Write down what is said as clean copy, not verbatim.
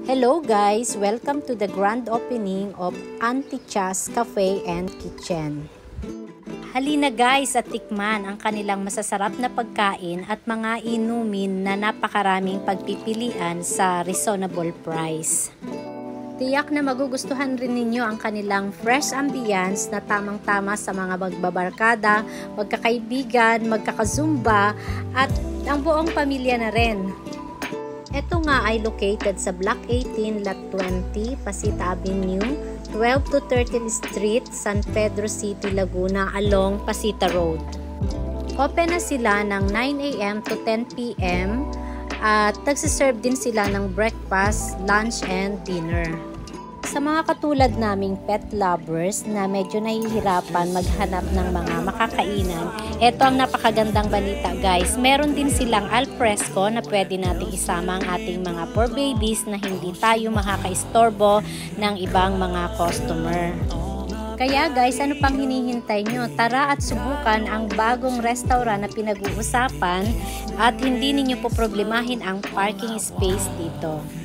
Hello guys! Welcome to the grand opening of Auntie Cha's Cafe and Kitchen. Halina guys at tikman ang kanilang masasarap na pagkain at mga inumin na napakaraming pagpipilian sa reasonable price. Tiyak na magugustuhan rin ninyo ang kanilang fresh ambience na tamang-tama sa mga magbabarkada, magkakaibigan, magkakazumba at ang buong pamilya na rin. Ito nga ay located sa Block 18, Lot 20, Pasita Avenue, 12 to 13 Street, San Pedro City, Laguna, along Pasita Road. Open na sila ng 9 a.m. to 10 p.m. at nagsiserve din sila ng breakfast, lunch, and dinner. Sa mga katulad naming pet lovers na medyo nahihirapan maghanap ng mga makakainan, ito ang napakagandang balita guys. Meron din silang alfresco na pwede nating isama ang ating mga poor babies na hindi tayo makakaistorbo ng ibang mga customer. Kaya guys, ano pang hinihintay nyo? Tara at subukan ang bagong restaurant na pinag-uusapan at hindi ninyo po problemahin ang parking space dito.